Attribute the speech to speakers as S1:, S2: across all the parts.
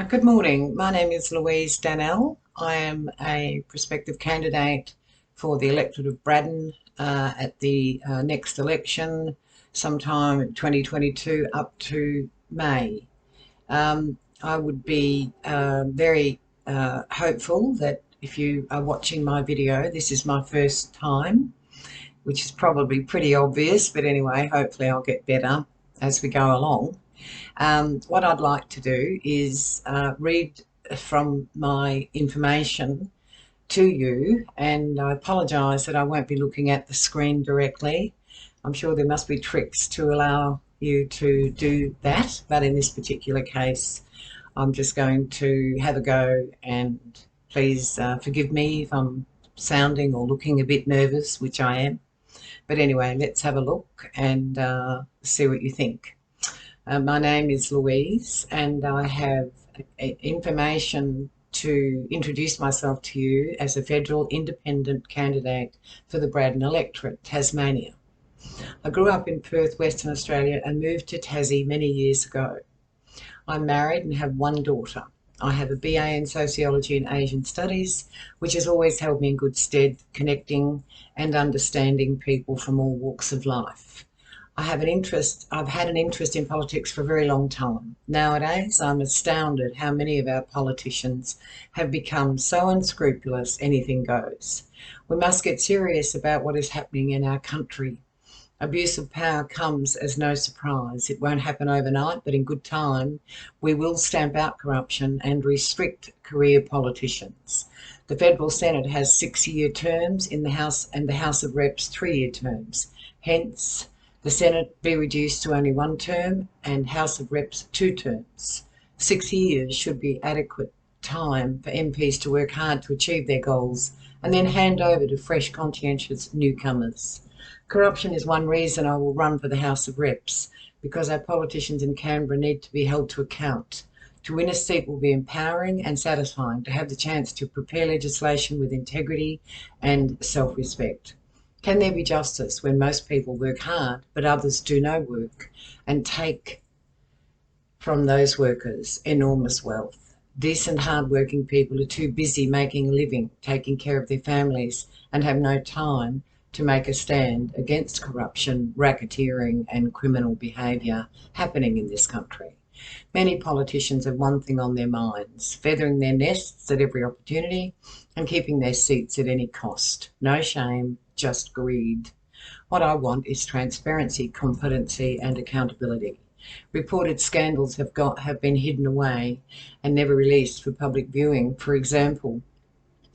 S1: Good morning. My name is Louise Dannell. I am a prospective candidate for the electorate of Braddon at the next election, sometime in 2022 up to May. I would be very hopeful that if you are watching my video, this is my first time, which is probably pretty obvious, but anyway, hopefully I'll get better as we go along. What I'd like to do is read from my information to you, and I apologise that I won't be looking at the screen directly. I'm sure there must be tricks to allow you to do that, but in this particular case, I'm just going to have a go, and please forgive me if I'm sounding or looking a bit nervous, which I am. But anyway, let's have a look and see what you think. My name is Louise, and I have information to introduce myself to you as a federal independent candidate for the Braddon electorate, Tasmania. I grew up in Perth, Western Australia, and moved to Tassie many years ago. I'm married and have one daughter. I have a BA in Sociology and Asian Studies, which has always held me in good stead, connecting and understanding people from all walks of life. I've had an interest in politics for a very long time. Nowadays, I'm astounded how many of our politicians have become so unscrupulous anything goes. We must get serious about what is happening in our country. Abuse of power comes as no surprise. It won't happen overnight, but in good time, we will stamp out corruption and restrict career politicians. The Federal Senate has 6-year terms in the House, and the House of Reps 3-year terms. Hence, the Senate be reduced to only 1 term and House of Reps 2 terms. 6 years should be adequate time for MPs to work hard to achieve their goals and then hand over to fresh, conscientious newcomers. Corruption is one reason I will run for the House of Reps, because our politicians in Canberra need to be held to account. To win a seat will be empowering and satisfying to have the chance to prepare legislation with integrity and self-respect. Can there be justice when most people work hard but others do no work and take from those workers enormous wealth? Decent, hard-working people are too busy making a living, taking care of their families, and have no time to make a stand against corruption, racketeering and criminal behaviour happening in this country. Many politicians have one thing on their minds: feathering their nests at every opportunity and keeping their seats at any cost. No shame, just greed. What I want is transparency, competency and accountability. Reported scandals have been hidden away and never released for public viewing. For example,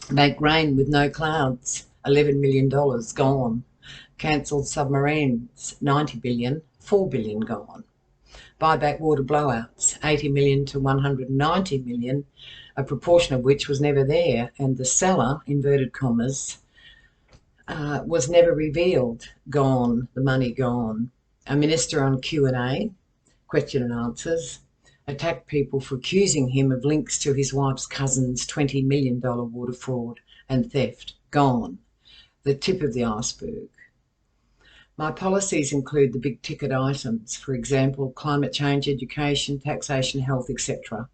S1: make rain with no clouds, $11 million gone. Cancelled submarines, 90 billion, 4 billion gone. Buyback water blowouts, 80 million to 190 million, a proportion of which was never there, and the seller, inverted commas, was never revealed. Gone, the money gone. A minister on Q&A, question and answers, attacked people for accusing him of links to his wife's cousin's $20 million water fraud and theft. Gone. The tip of the iceberg. My policies include the big ticket items, for example, climate change, education, taxation, health, etc.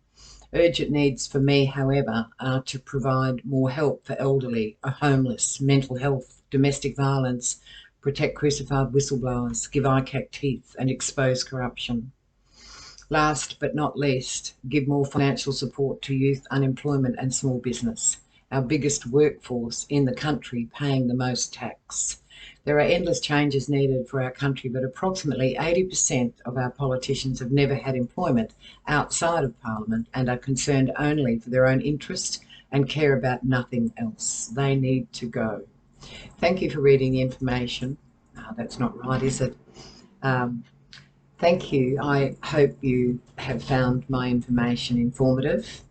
S1: Urgent needs for me, however, are to provide more help for elderly, homeless, mental health, domestic violence, protect crucified whistleblowers, give ICAC teeth and expose corruption. Last but not least, give more financial support to youth unemployment and small business, our biggest workforce in the country paying the most tax. There are endless changes needed for our country, but approximately 80% of our politicians have never had employment outside of Parliament and are concerned only for their own interest and care about nothing else. They need to go. Thank you for reading the information. That's not right, is it? Thank you. I hope you have found my information informative.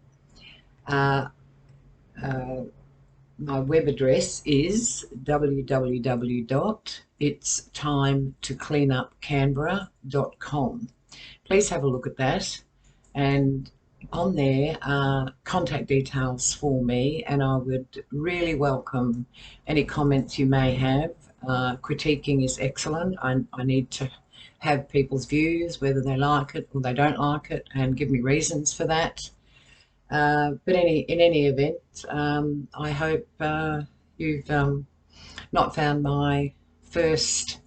S1: My web address is www.itstimetoCleanupCanberra.com. Please have a look at that, and on there are contact details for me, and I would really welcome any comments you may have. Critiquing is excellent. I need to have people's views, whether they like it or they don't like it, and give me reasons for that. But in any event, I hope you've not found my first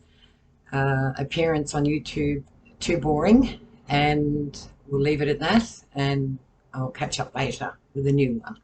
S1: appearance on YouTube too boring, and we'll leave it at that, and I'll catch up later with a new one.